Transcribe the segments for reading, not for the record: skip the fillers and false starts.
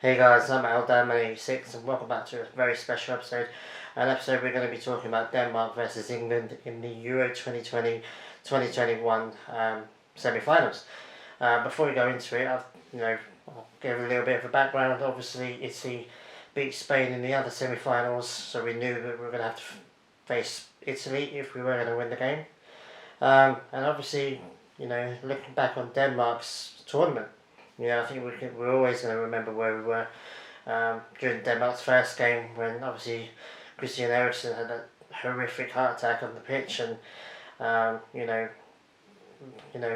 Hey guys, I'm Aldan86 and welcome back to a very special episode. An episode we're going to be talking about Denmark versus England in the Euro 2020 2021 semi-finals. Before we go into it, I'll give a little bit of a background. Obviously, Italy beat Spain in the other semi-finals, so we knew that we were going to have to face Italy if we were going to win the game. And obviously, looking back on Denmark's tournament, I think we're always going to remember where we were during Denmark's first game when obviously Christian Eriksen had a horrific heart attack on the pitch, and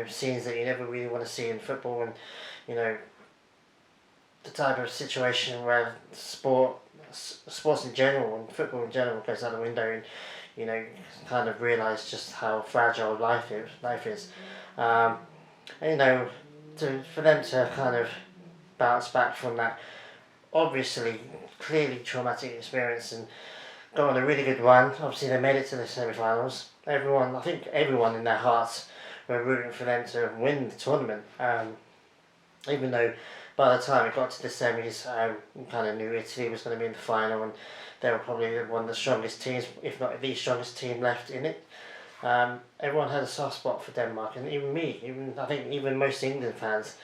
scenes that you never really want to see in football, and the type of situation where sports in general and football in general goes out the window, and kind of realise just how fragile life is. And, for them to kind of bounce back from that obviously clearly traumatic experience and go on a really good run. Obviously they made it to the semi-finals. I think everyone in their hearts were rooting for them to win the tournament. Even though by the time it got to the semis, we kind of knew Italy was going to be in the final, and they were probably one of the strongest teams, if not the strongest team left in it. Everyone had a soft spot for Denmark, and even me, even most England fans.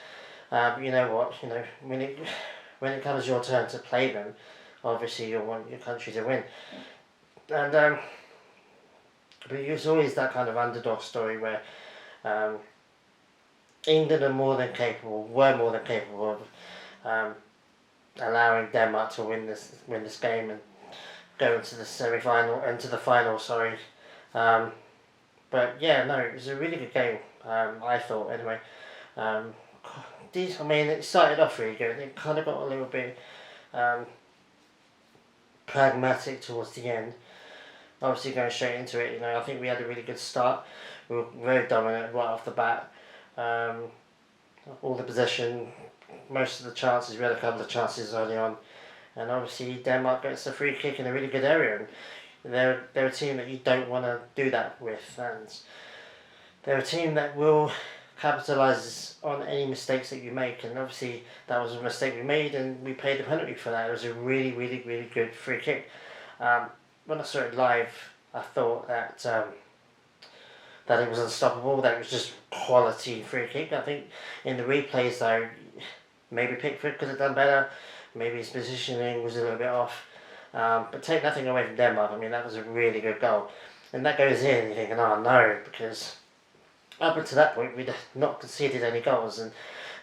When it comes your turn to play them, obviously you want your country to win. And but it's always that kind of underdog story where England were more than capable of allowing Denmark to win this game and go into the final. Sorry. But yeah, no, it was a really good game. I thought anyway. It started off really good. It kind of got a little bit pragmatic towards the end. Obviously, going straight into it, I think we had a really good start. We were very dominant right off the bat. All the possession, most of the chances. We had a couple of chances early on, and obviously Denmark gets a free kick in a really good area. And they're a team that you don't want to do that with, and they're a team that will capitalise on any mistakes that you make, and obviously that was a mistake we made and we paid the penalty for that. It was a really, really, really good free kick. When I saw it live, I thought that it was unstoppable, that it was just quality free kick. I think in the replays though, maybe Pickford could have done better, maybe his positioning was a little bit off. But take nothing away from Denmark, that was a really good goal. And that goes in, you're thinking, oh no, because up until that point we'd not conceded any goals, and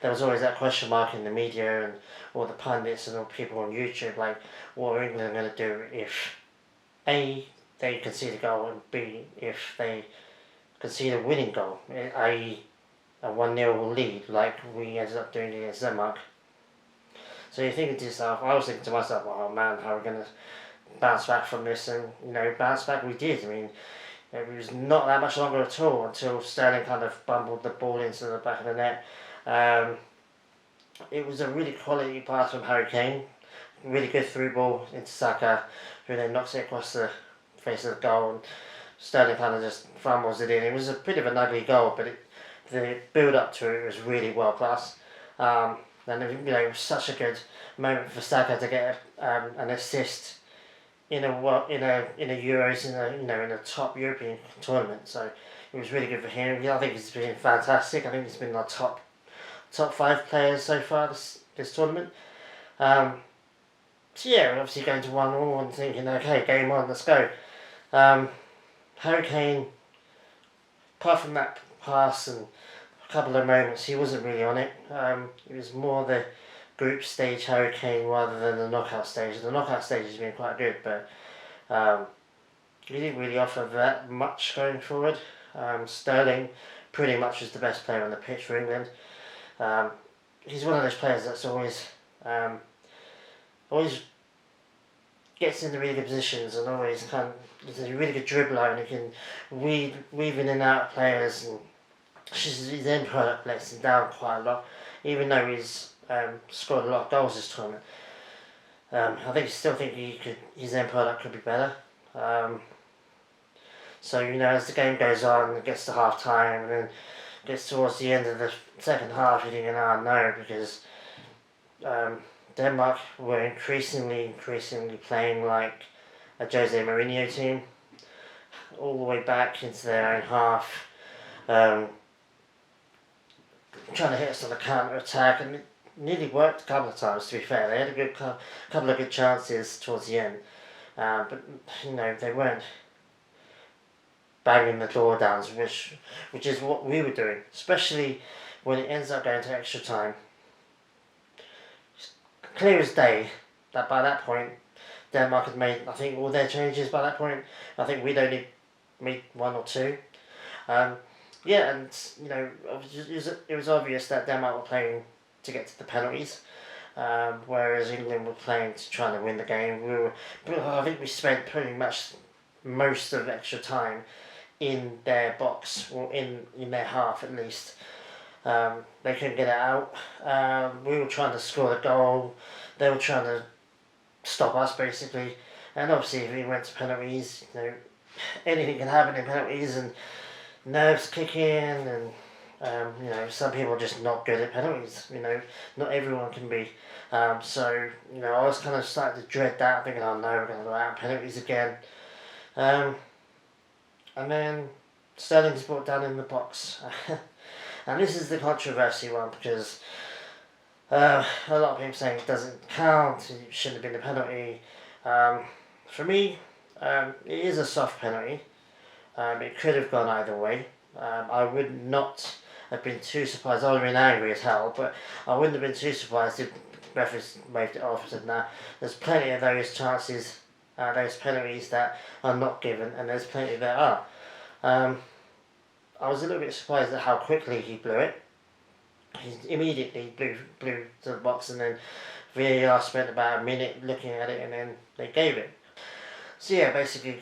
there was always that question mark in the media and all the pundits and all people on YouTube, like, what are England going to do if A, they concede a goal, and B, if they concede a winning goal, i.e. a 1-0 lead like we ended up doing against Denmark. So you're thinking to yourself, I was thinking to myself, oh man, how are we going to bounce back from this? And, bounce back we did. It was not that much longer at all until Sterling kind of bumbled the ball into the back of the net. It was a really quality pass from Harry Kane. Really good through ball into Saka, who then knocks it across the face of the goal. And Sterling kind of just fumbles it in. It was a bit of an ugly goal, but the build up to it was really well class. And it was such a good moment for Saka to get an assist in a Euros in a top European tournament. So it was really good for him. I think he's been fantastic. I think he's been our top 5 players so far this tournament. So yeah, we're obviously going to 1-1 and thinking, okay, game on, let's go. Harry Kane, apart from that pass and a couple of moments, he wasn't really on it. It was more the group stage Harry Kane rather than the knockout stage. The knockout stage has been quite good, but he didn't really offer that much going forward. Sterling pretty much was the best player on the pitch for England. He's one of those players that's always gets into really good positions and always is a really good dribbler, and he can weave in and out of players, and his end product lets him down quite a lot, even though he's scored a lot of goals this tournament. I still think his end product could be better. So as the game goes on, it gets to half time, and then gets towards the end of the second half, you're thinking, oh no, because Denmark were increasingly playing like a Jose Mourinho team, all the way back into their own half, trying to hit us on the counter attack, and it nearly worked a couple of times. To be fair, they had a couple of good chances towards the end, but they weren't banging the door down, which is what we were doing, especially when it ends up going to extra time. It's clear as day that by that point Denmark had made, I think, all their changes by that point. I think we'd only made one or two. And it was obvious that Denmark were playing to get to the penalties, whereas England were playing to try to win the game. I think we spent pretty much most of extra time in their box, or in their half at least. They couldn't get it out. We were trying to score the goal. They were trying to stop us basically. And obviously, if we went to penalties, anything can happen in penalties, and nerves kick in, and some people are just not good at penalties. Not everyone can be. So I was kind of starting to dread that, thinking, oh no, we're going to go out in penalties again. And then Sterling's brought down in the box. And this is the controversy one, because a lot of people saying it doesn't count, it shouldn't have been a penalty. For me, it is a soft penalty. It could have gone either way. I would not have been too surprised. I would have been angry as hell, but I wouldn't have been too surprised if the referees waved it off and said, nah, there's plenty of those chances, those penalties that are not given, and there's plenty that are. I was a little bit surprised at how quickly he blew it. He immediately blew to the box, and then VAR spent about a minute looking at it, and then they gave it. So yeah, basically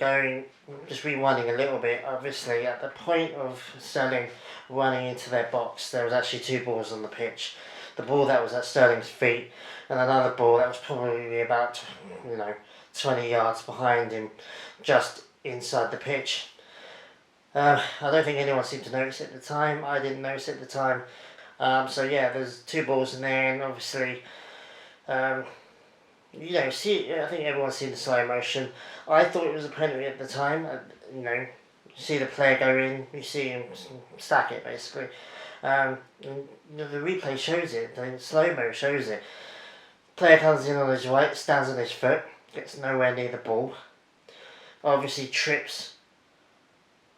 just rewinding a little bit, obviously at the point of Sterling running into their box, there was actually two balls on the pitch. The ball that was at Sterling's feet, and another ball that was probably about 20 yards behind him, just inside the pitch. I don't think anyone seemed to notice it at the time. I didn't notice it at the time. So yeah, there's two balls in there, and obviously, I think everyone's seen the slow motion. I thought it was a penalty at the time. You see the player go in, you see him stack it basically. The replay shows it, the slow-mo shows it. Player comes in on his right, stands on his foot, gets nowhere near the ball. Obviously trips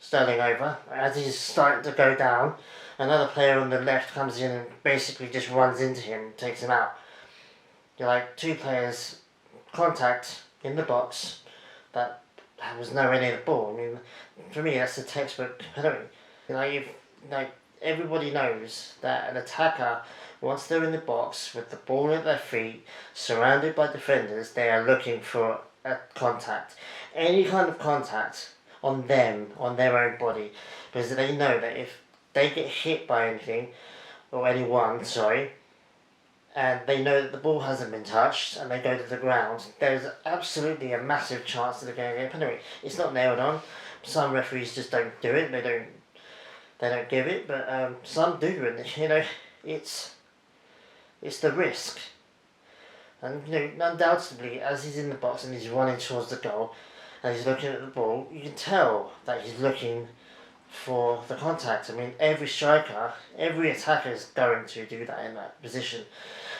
Sterling over. As he's starting to go down, another player on the left comes in and basically just runs into him and takes him out. You're like, two players contact in the box that was nowhere near the ball. I mean, for me, that's a textbook penalty. Everybody knows that an attacker, once they're in the box with the ball at their feet, surrounded by defenders, they are looking for a contact. Any kind of contact on them, on their own body, because they know that if they get hit by anything, or anyone, and they know that the ball hasn't been touched, and they go to the ground, there's absolutely a massive chance that they're going to get a penalty. It's not nailed on. Some referees just don't do it. They don't give it, but some do, and it's the risk. And undoubtedly, as he's in the box and he's running towards the goal, and he's looking at the ball, you can tell that he's looking for the contact. I mean, every striker, every attacker is going to do that in that position.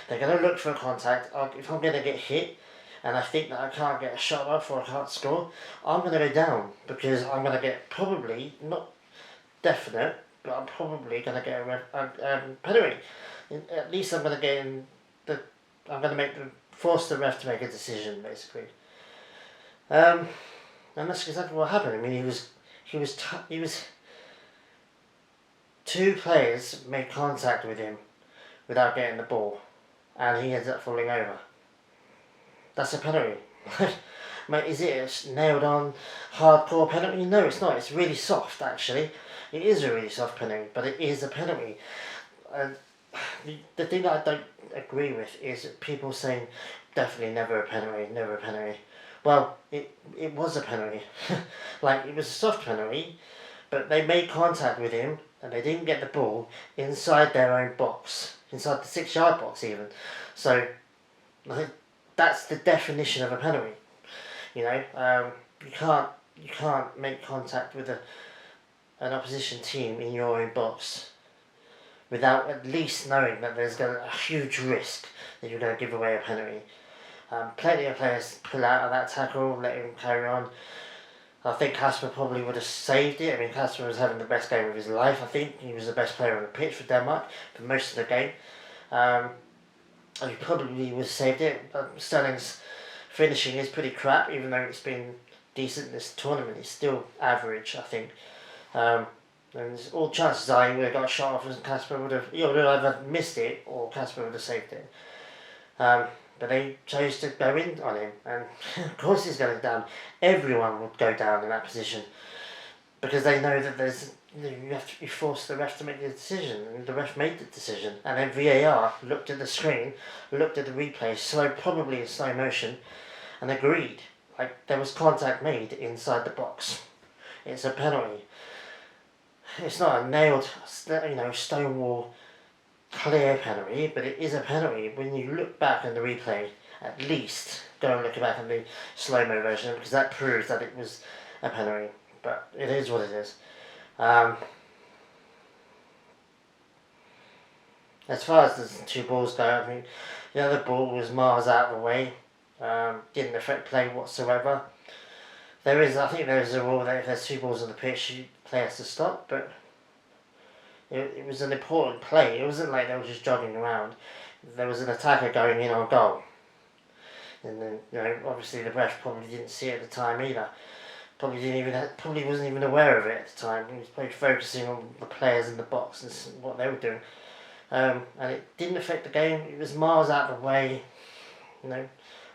They're going to look for a contact. If I'm going to get hit and I think that I can't get a shot off or I can't score, I'm going to go down, because I'm going to get, probably, not definite, but I'm probably going to get a penalty. At least I'm going to get in I'm going to force the ref to make a decision, basically. And that's exactly what happened. I mean, he was two players made contact with him without getting the ball, and he ends up falling over. That's a penalty. Mate, is it a nailed on hardcore penalty? No, it's not. It's really soft, actually. It is a really soft penalty, but it is a penalty. And the thing that I don't agree with is people saying definitely never a penalty, never a penalty. Well, it was a penalty. It was a soft penalty, but they made contact with him and they didn't get the ball inside their own box, inside the 6-yard box even. So, That's the definition of a penalty. You know, you can't make contact with an opposition team in your own box without at least knowing that there's a huge risk that you're going to give away a penalty. Plenty of players pull out of that tackle, let him carry on. I think Kasper probably would have saved it. I mean, Kasper was having the best game of his life. I think he was the best player on the pitch for Denmark for most of the game. He probably would have saved it. Sterling's finishing is pretty crap, even though it's been decent this tournament. It's still average, I think. And all chances are he would have got a shot off and Kasper would have either missed it or Kasper would have saved it. But they chose to go in on him, and of course he's going down. Everyone would go down in that position because they know that you force the ref to make the decision, and the ref made the decision. And then VAR looked at the screen, looked at the replay, probably in slow motion, and agreed. Like, there was contact made inside the box. It's a penalty. It's not a nailed, stonewall clear penalty, but it is a penalty. When you look back on the replay, at least go and look back at the slow-mo version, because that proves that it was a penalty. But it is what it is. As far as the two balls go, I mean, the other ball was miles out of the way. Didn't affect play whatsoever. I think there is a rule that if there's two balls on the pitch, the player has to stop, but it was an important play. It wasn't like they were just jogging around. There was an attacker going in on goal. And then, obviously the ref probably didn't see it at the time either. Probably wasn't even aware of it at the time. He was probably focusing on the players in the box and what they were doing. And it didn't affect the game. It was miles out of the way.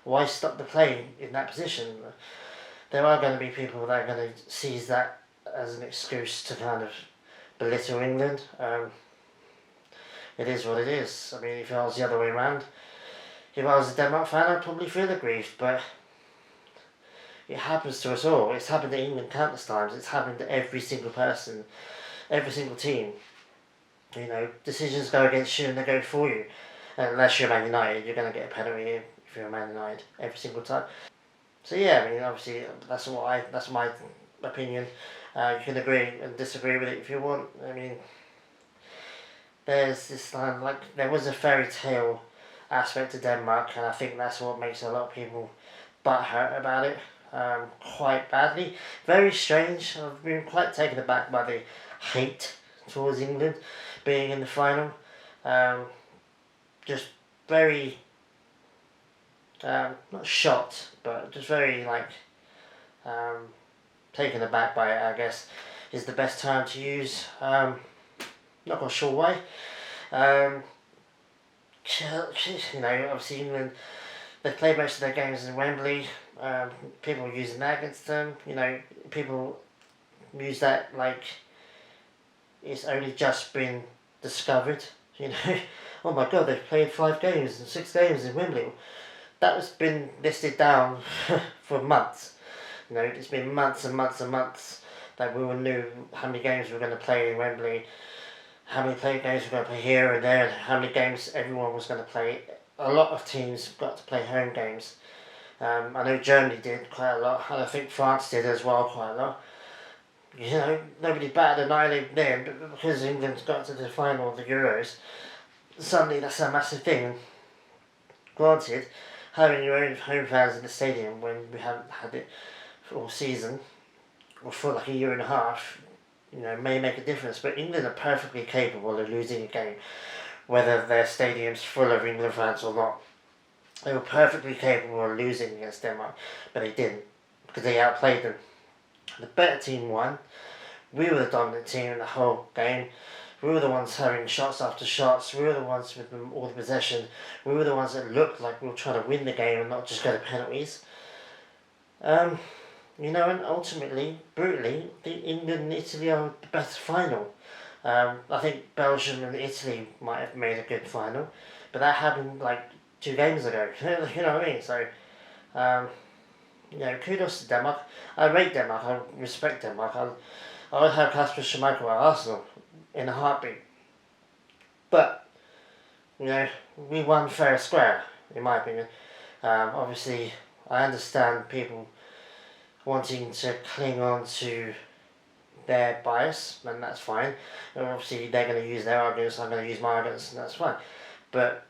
Why stop the play in that position? There are going to be people that are going to seize that as an excuse to kind of belittle England. It is what it is. I mean, if I was the other way around, if I was a Denmark fan, I'd probably feel aggrieved, but it happens to us all. It's happened to England countless times. It's happened to every single person, every single team. Decisions go against you and they go for you. Unless you're Man United, you're going to get a penalty if you're Man United every single time. So yeah, I mean, obviously that's my opinion. You can agree and disagree with it if you want. I mean, there's this there was a fairy tale aspect to Denmark, and I think that's what makes a lot of people butthurt about it quite badly. Very strange. I've been quite taken aback by the hate towards England being in the final. Just very not shocked, but just very taken aback by it, I guess, is the best term to use. Not quite sure why. Obviously England, they played most of their games in Wembley. People using that against them. People use that like it's only just been discovered. Oh my God, they've played 5 games and 6 games in Wembley. That has been listed down for months. It's been months and months and months that we knew how many games we were going to play in Wembley, how many games we were going to play here and there, and how many games everyone was going to play. A lot of teams got to play home games. I know Germany did quite a lot, and I think France did as well quite a lot. Nobody batted an eyelid then, but because England's got to the final of the Euros, suddenly that's a massive thing. Granted, having your own home fans in the stadium when we haven't had it all season, or for like a year and a half, may make a difference. But England are perfectly capable of losing a game, whether their stadium's full of England fans or not. They were perfectly capable of losing against Denmark, but they didn't, because they outplayed them. The better team won. We were the dominant team in the whole game. We were the ones having shots after shots. We were the ones with all the possession. We were the ones that looked like we were trying to win the game and not just go to penalties. And ultimately, brutally, England and Italy are the best final. I think Belgium and Italy might have made a good final, but that happened 2 games ago. You know what I mean? So, kudos to Denmark. I rate Denmark. I respect Denmark. I would have Kasper Schmeichel at Arsenal in a heartbeat. But, we won fair and square. in my opinion. Obviously, I understand people wanting to cling on to their bias, and that's fine. And obviously, they're going to use their arguments, I'm going to use my arguments, and that's fine. But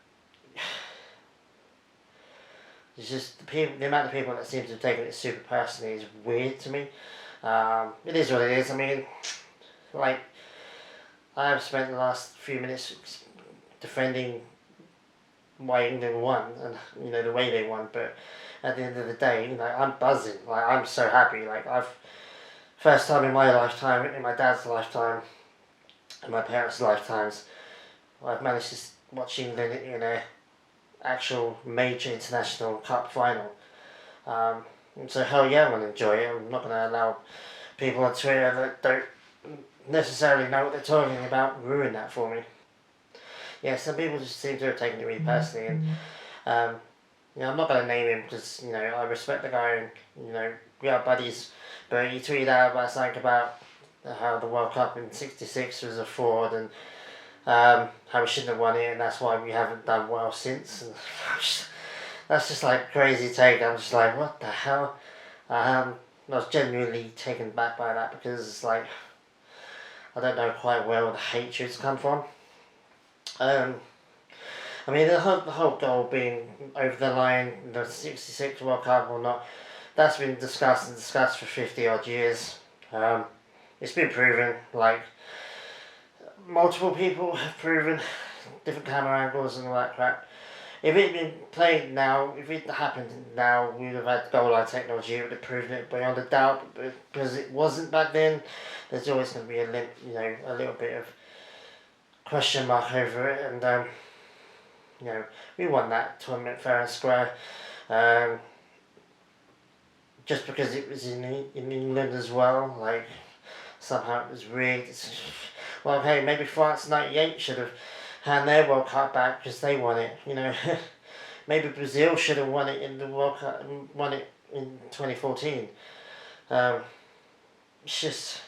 it's just the amount of people that seem to have taken it super personally is weird to me. It is what it is. I mean, like, I have spent the last few minutes defending why England won and the way they won, but at the end of the day, I'm buzzing. Like, I'm so happy. Like, first time in my lifetime, in my dad's lifetime, in my parents' lifetimes, I've managed to watch England in a actual major international cup final. And so hell yeah, I'm gonna enjoy it. I'm not gonna allow people on Twitter that don't necessarily know what they're talking about ruin that for me. Yeah, some people just seem to have taken it really personally, and I'm not gonna name him because I respect the guy, and we are buddies. But he tweeted out about something about how the World Cup in '66 was a fraud, and how we shouldn't have won it, and that's why we haven't done well since. And that's just like crazy take. I'm just like, what the hell? I was genuinely taken back by that because it's like, I don't know quite where the hatred's come from. I mean, the whole goal being over the line, the '66 World Cup or not, that's been discussed for 50 odd years. It's been proven, like, multiple people have proven different camera angles and all that crap. If it had been played now, if it happened now, we would have had goal line technology. It would have proven it beyond a doubt. But because it wasn't back then, there's always going to be a little bit of question mark over it. And we won that tournament fair and square. Just because it was in England as well, like, somehow it was rigged. Well, hey, maybe France '98 should have hand their World Cup back because they won it. Maybe Brazil should have won it in the World Cup, won it in 2014. It's just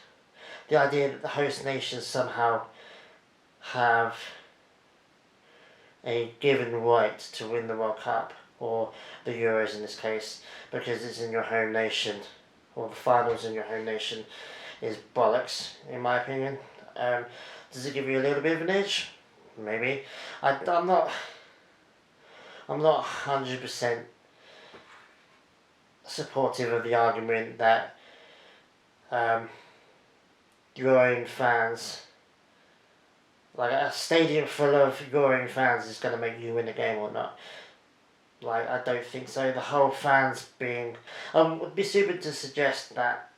the idea that the host nations somehow have a given right to win the World Cup, or the Euros in this case, because it's in your home nation, or the finals in your home nation, is bollocks, in my opinion. Does it give you a little bit of an edge? Maybe. I'm not 100% supportive of the argument that your own fans, like a stadium full of your own fans, is going to make you win a game or not. Like, I don't think so. The whole fans being... it would be stupid to suggest that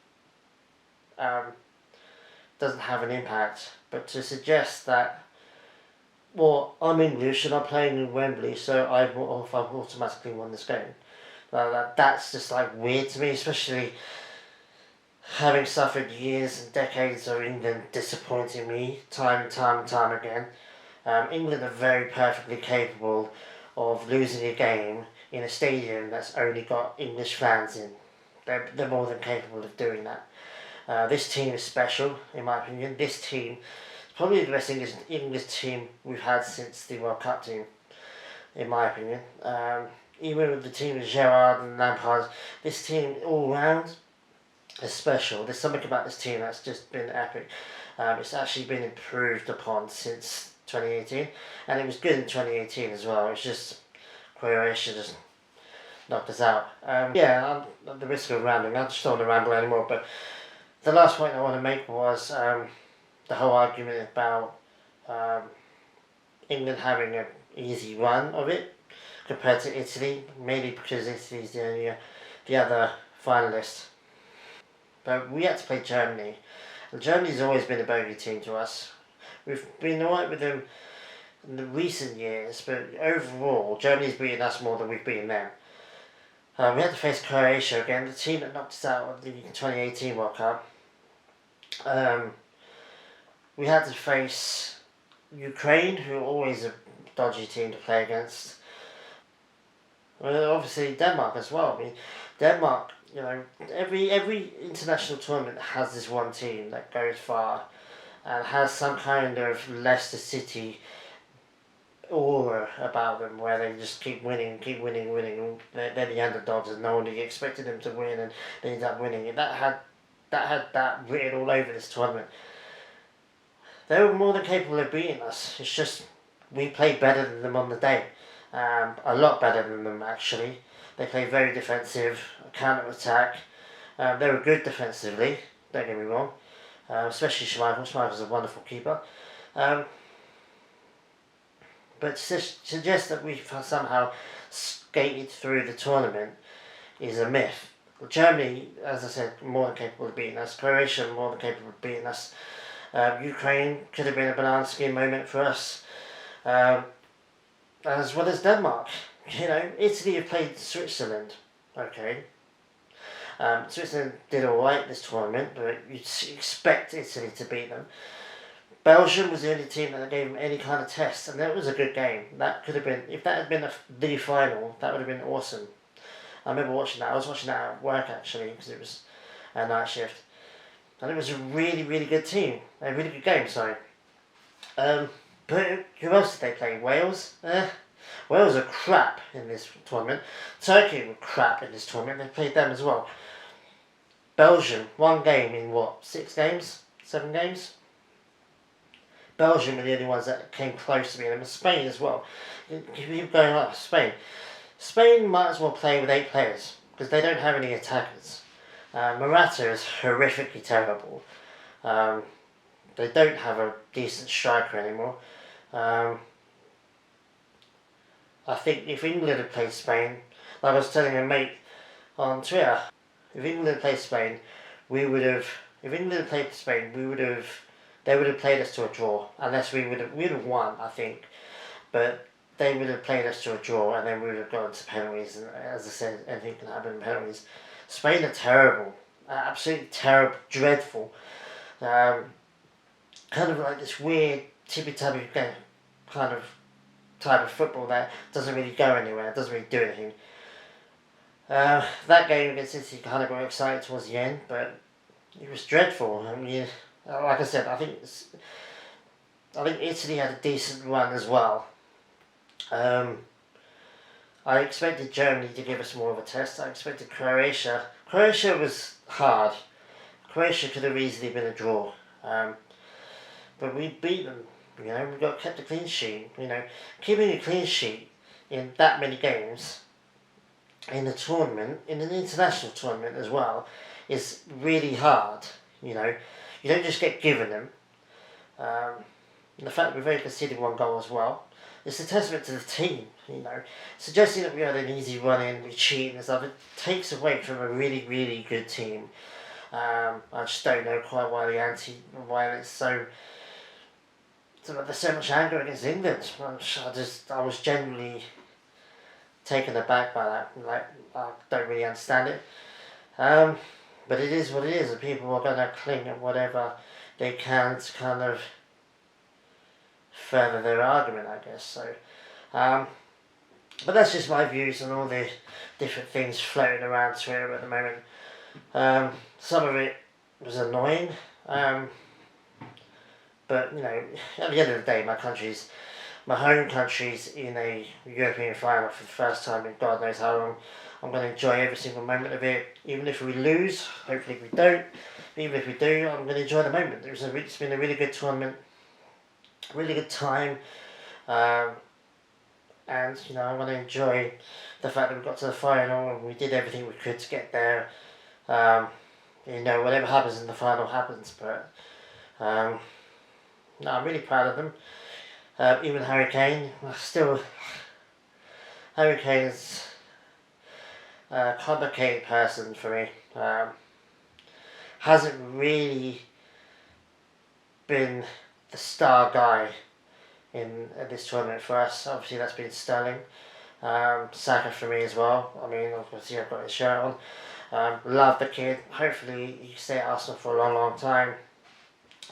doesn't have an impact, but to suggest that, well, I'm English and I'm playing in Wembley, so I've automatically won this game. That's just like weird to me, especially having suffered years and decades of England disappointing me time and time again. England are very perfectly capable of losing a game in a stadium that's only got English fans in. They're more than capable of doing that. This team is special, in my opinion. This team is probably the best English team we've had since the World Cup team, in my opinion. Even with the team of Gerrard and Lampard, this team all round is special. There's something about this team that's just been epic. It's actually been improved upon since 2018, and it was good in 2018 as well. It's just Croatia just knocked us out. I'm at the risk of rambling. I just don't want to ramble anymore, but the last point I want to make was the whole argument about England having an easy run of it compared to Italy, mainly because Italy's the other finalist. But we had to play Germany, and Germany's always been a bogey team to us. We've been alright with them in the recent years, but overall, Germany's beaten us more than we've beaten them. We had to face Croatia again, the team that knocked us out of the 2018 World Cup. We had to face Ukraine, who are always a dodgy team to play against. Well, obviously Denmark as well. I mean, Denmark, every international tournament has this one team that goes far and has some kind of Leicester City aura about them where they just keep winning. They're the underdogs and no one really expected them to win and they end up winning. And that had that written all over this tournament. They were more than capable of beating us. It's just we played better than them on the day. A lot better than them actually. They played very defensive, counter attack. They were good defensively. Don't get me wrong. Especially Schmeichel. Schmeichel's a wonderful keeper. But to suggest that we've somehow skated through the tournament is a myth. Germany, as I said, more than capable of beating us. Croatia, more than capable of beating us. Ukraine could have been a banana skin moment for us. As well as Denmark. Italy have played Switzerland. Okay. Switzerland did alright this tournament, but you'd expect Italy to beat them. Belgium was the only team that gave them any kind of test, and that was a good game. That could have been, if that had been the final, that would have been awesome. I remember watching that. I was watching that at work actually, because it was a night shift. And it was a really, really good team. A really good game, sorry. But who else did they play? Wales? Wales are crap in this tournament. Turkey were crap in this tournament. They played them as well. Belgium, one game in what? 6 games? 7 games? Belgium were the only ones that came close to beating them. Spain as well. Keep going up. Spain might as well play with 8 players because they don't have any attackers. Morata is horrifically terrible. They don't have a decent striker anymore. I think if England had played Spain, like I was telling a mate on Twitter, if England had played Spain, they would have played us to a draw, unless we would have won, I think, but they would have played us to a draw, and then we would have gone to penalties. And as I said, anything can happen in penalties. Spain are terrible, absolutely terrible, dreadful. Kind of like this weird tippy-tappy kind of type of football that doesn't really go anywhere, doesn't really do anything. That game against Italy kind of got excited towards the end, but it was dreadful. I mean, like I said, I think Italy had a decent run as well. I expected Germany to give us more of a test. I expected Croatia. Croatia was hard. Croatia could have easily been a draw. But we beat them. We kept a clean sheet. Keeping a clean sheet in that many games in a tournament, in an international tournament as well, is really hard. You don't just get given them. And the fact we've only conceded 1 goal as well, it's a testament to the team. Suggesting that we had an easy run in, we cheat and stuff, it takes away from a really, really good team. I just don't know quite why it's so. There's so much anger against England. I was genuinely taken aback by that. I don't really understand it. But it is what it is, and people are going to cling at whatever they can to kind of further their argument, I guess. So, but that's just my views on all the different things floating around Twitter at the moment. Some of it was annoying. But, at the end of the day, my home country's in a European final for the first time in God knows how long. I'm going to enjoy every single moment of it. Even if we lose, hopefully we don't. Even if we do, I'm going to enjoy the moment. It's been a really good tournament, really good time. And, I'm going to enjoy the fact that we got to the final and we did everything we could to get there. Whatever happens in the final happens, but I'm really proud of them. Even Harry Kane is a complicated person for me. Hasn't really been the star guy in this tournament for us. Obviously that's been Sterling. Saka for me as well. I mean, obviously I've got his shirt on. Love the kid. Hopefully he can stay at Arsenal for a long, long time.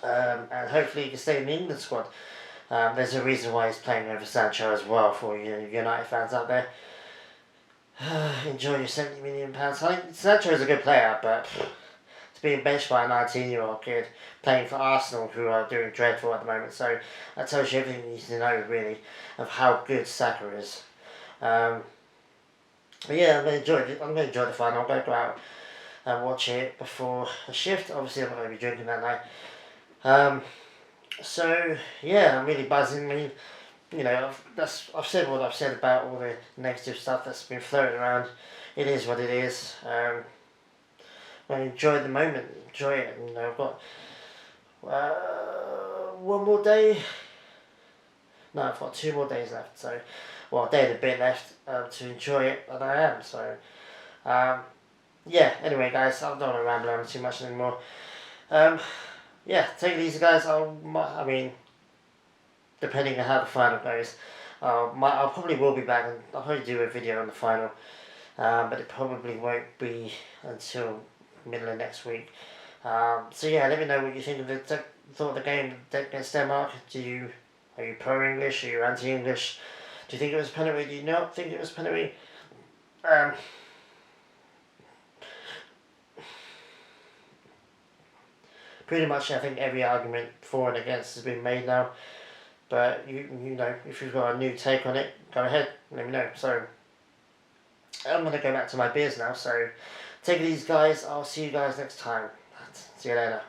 And hopefully he can stay in the England squad. There's a reason why he's playing over Sancho as well for you United fans out there. Enjoy your £70 million. I think Sancho is a good player, but He's being benched by a 19-year-old kid playing for Arsenal, who are doing dreadful at the moment. So that tells you everything you need to know, really, of how good Saka is. But yeah, I'm going to enjoy the final. I'm going to go out and watch it before a shift. Obviously, I'm not going to be drinking that night. So yeah, I'm really buzzing. I mean, you know, I've said what I've said about all the negative stuff that's been floating around. It is what it is. I enjoy the moment, enjoy it. And, you know, I've got one more day. No, I've got 2 more days left. So, well, a day and a bit left to enjoy it, and I am. So, yeah. Anyway, guys, I don't want to ramble on too much anymore. Yeah, take it easy, guys. I mean, depending on how the final goes, I probably will be back, and I'll probably do a video on the final. But it probably won't be until middle of next week. So yeah, let me know what you think of thought of the game against Denmark. Are you pro-English? Are you anti-English? Do you think it was a penalty? Do you not think it was a penalty? Pretty much, I think every argument for and against has been made now. But you know, if you've got a new take on it, go ahead. Let me know. So I'm gonna go back to my beers now. So take it easy, guys. I'll see you guys next time. See you later.